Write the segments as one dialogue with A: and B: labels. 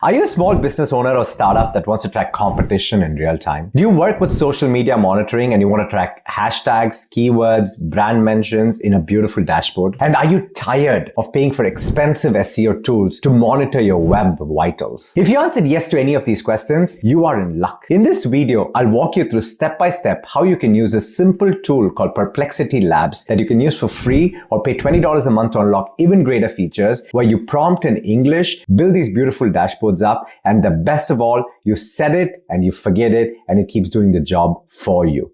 A: Are you a small business owner or startup that wants to track competition in real time? Do you work with social media monitoring and you want to track hashtags, keywords, brand mentions in a beautiful dashboard? And are you tired of paying for expensive SEO tools to monitor your web vitals? If you answered yes to any of these questions, you are in luck. In this video, I'll walk you through step by step how you can use a simple tool called Perplexity Labs that you can use for free or pay $20 a month to unlock even greater features, where you prompt in English, build these beautiful dashboards up, and the best of all, you set it and you forget it and it keeps doing the job for you.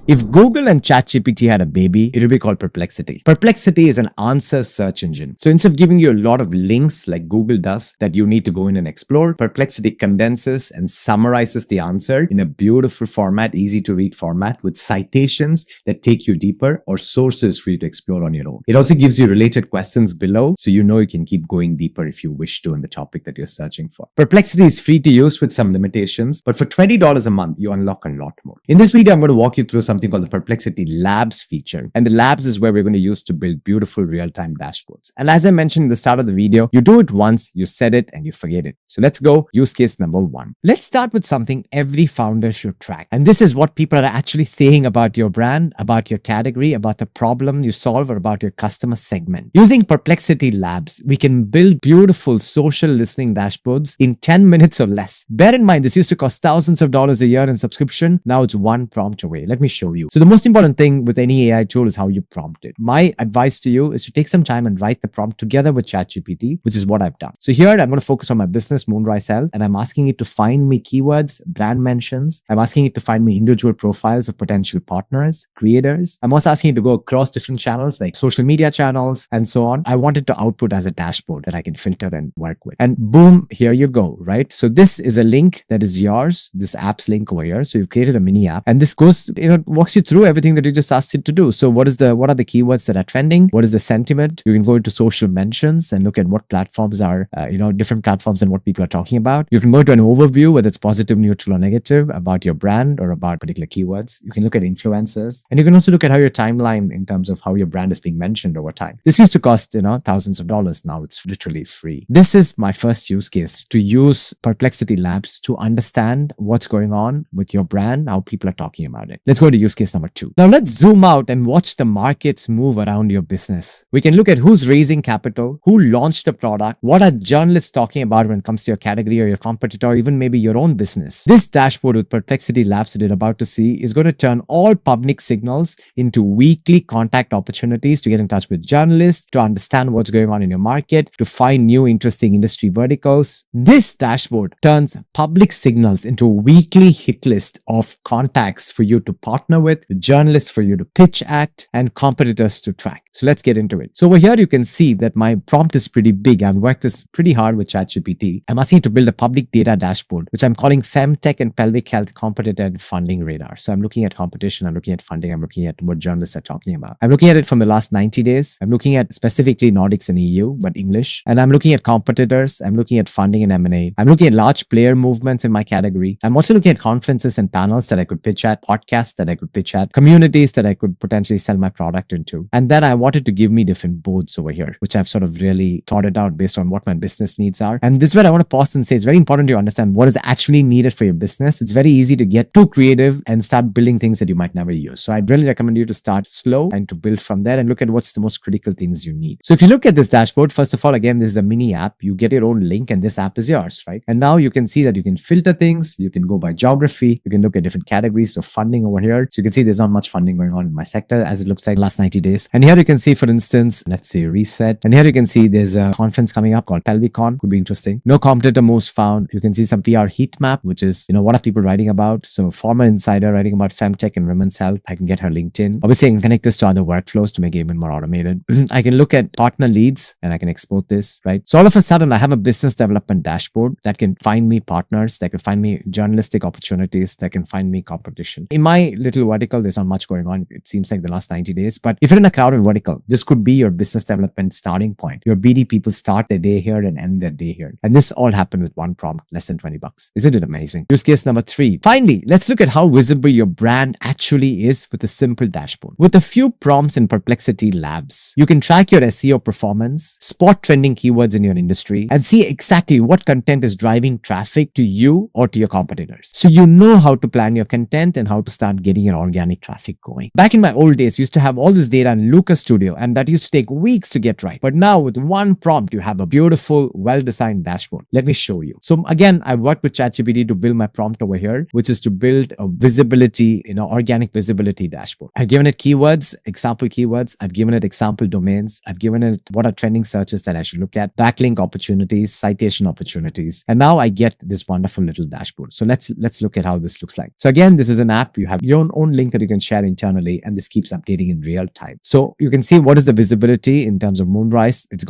B: If Google and ChatGPT had a baby, it would be called Perplexity. Perplexity is an answer search engine. So instead of giving you a lot of links like Google does that you need to go in and explore, Perplexity condenses and summarizes the answer in a beautiful format, easy to read format with citations that take you deeper or sources for you to explore on your own. It also gives you related questions below, so you know you can keep going deeper if you wish to in the topic that you're searching for. Perplexity is free to use with some limitations, but for $20 a month, you unlock a lot more. In this video, I'm going to walk you through something called the Perplexity Labs feature. And the labs is where we're going to use to build beautiful real-time dashboards. And as I mentioned in the start of the video, you do it once, you set it, and you forget it. So let's go use case number 1. Let's start with something every founder should track. And this is what people are actually saying about your brand, about your category, about the problem you solve, or about your customer segment. Using Perplexity Labs, we can build beautiful social listening dashboards in 10 minutes or less. Bear in mind, this used to cost thousands of dollars a year in subscription. Now it's one prompt away. Let me show you. So the most important thing with any AI tool is how you prompt it. My advice to you is to take some time and write the prompt together with ChatGPT, which is what I've done. So here I'm going to focus on my business, Moonrise Health, and I'm asking it to find me keywords, brand mentions. I'm asking it to find me individual profiles of potential partners, creators. I'm also asking it to go across different channels like social media channels and so on. I want it to output as a dashboard that I can filter and work with. And boom, here you go, right? So this is a link that is yours, this app's link over here. So you've created a mini app, and this goes, walks you through everything that you just asked it to do. So what are the keywords that are trending? What is the sentiment? You can go into social mentions and look at what platforms are, different platforms and what people are talking about. You can go to an overview, whether it's positive, neutral, or negative about your brand or about particular keywords. You can look at influencers, and you can also look at how your timeline in terms of how your brand is being mentioned over time. This used to cost, thousands of dollars. Now it's literally free. This is my first use case, to use Perplexity Labs to understand what's going on with your brand, how people are talking about it. Let's go to use case number 2. Now let's zoom out and watch the markets move around your business. We can look at who's raising capital, who launched a product, what are journalists talking about when it comes to your category or your competitor, or even maybe your own business. This dashboard with Perplexity Labs that you're about to see is going to turn all public signals into weekly contact opportunities to get in touch with journalists, to understand what's going on in your market, to find new interesting industry verticals. This dashboard turns public signals into a weekly hit list of contacts for you to partner with, journalists for you to pitch at, and competitors to track. So let's get into it. So over here, you can see that my prompt is pretty big. I've worked this pretty hard with ChatGPT. I'm asking it to build a public data dashboard, which I'm calling Femtech and Pelvic Health Competitor and Funding Radar. So I'm looking at competition, I'm looking at funding, I'm looking at what journalists are talking about. I'm looking at it from the last 90 days. I'm looking at specifically Nordics and EU, but English. And I'm looking at competitors. I'm looking at funding and M&A. I'm looking at large player movements in my category. I'm also looking at conferences and panels that I could pitch at, podcasts that I could pitch at, communities that I could potentially sell my product into. And then I wanted to give me different boards over here, which I've sort of really thought it out based on what my business needs are. And this is where I want to pause and say it's very important to understand what is actually needed for your business. It's very easy to get too creative and start building things that you might never use. So I'd really recommend you to start slow and to build from there and look at what's the most critical things you need. So if you look at this dashboard, first of all, again, this is a mini app. You get your own link and this app is yours, right? And now you can see that you can filter things. You can go by geography. You can look at different categories of funding over here. So you can see there's not much funding going on in my sector as it looks like last 90 days. And here you can see, for instance, let's say reset. And here you can see there's a conference coming up called Pelvicon. Could be interesting. No competitor moves found. You can see some PR heat map, which is, what are people writing about? So former insider writing about femtech and women's health. I can get her LinkedIn. Obviously, I can connect this to other workflows to make it even more automated. I can look at partner leads and I can export this, right? So all of a sudden, I have a business development dashboard that can find me partners, that can find me journalistic opportunities, that can find me competition. In my little horizontal vertical, there's not much going on. It seems like the last 90 days. But if you're in a crowded vertical, this could be your business development starting point. Your BD people start their day here and end their day here. And this all happened with one prompt, less than $20. Isn't it amazing? Use case number 3. Finally, let's look at how visible your brand actually is with a simple dashboard. With a few prompts in Perplexity Labs, you can track your SEO performance, spot trending keywords in your industry, and see exactly what content is driving traffic to you or to your competitors. So you know how to plan your content and how to start getting your organic traffic going. Back in my old days, we used to have all this data in Lucas Studio, and that used to take weeks to get right. But now with one prompt, you have a beautiful, well-designed dashboard. Let me show you. So again, I've worked with ChatGPT to build my prompt over here, which is to build a visibility, organic visibility dashboard. I've given it keywords, example keywords. I've given it example domains. I've given it what are trending searches that I should look at, backlink opportunities, citation opportunities. And now I get this wonderful little dashboard. So let's look at how this looks like. So again, this is an app. You have your own link that you can share internally, and this keeps updating in real time. So you can see what is the visibility in terms of Moonrise. It's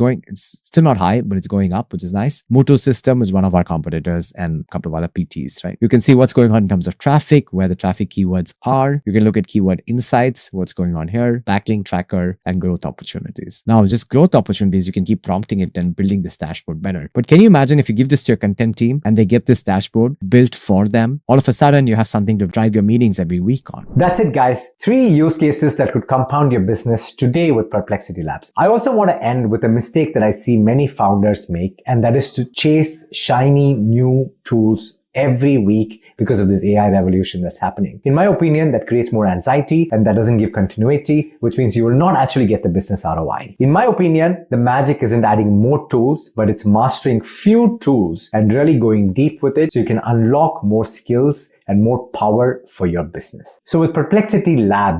B: still not high, but it's going up, which is nice. Mutu System is one of our competitors and a couple of other PTs, right? You can see what's going on in terms of traffic, where the traffic keywords are. You can look at keyword insights, what's going on here, backlink tracker, and growth opportunities. Now, just growth opportunities, you can keep prompting it and building this dashboard better. But can you imagine if you give this to your content team and they get this dashboard built for them, all of a sudden you have something to drive your meetings every week on.
A: That's it, guys. 3 use cases that could compound your business today with Perplexity Labs. I also want to end with a mistake that I see many founders make, and that is to chase shiny new tools every week because of this AI revolution that's happening. In my opinion, that creates more anxiety and that doesn't give continuity, which means you will not actually get the business ROI. In my opinion, the magic isn't adding more tools, but it's mastering few tools and really going deep with it so you can unlock more skills and more power for your business. So with Perplexity Labs,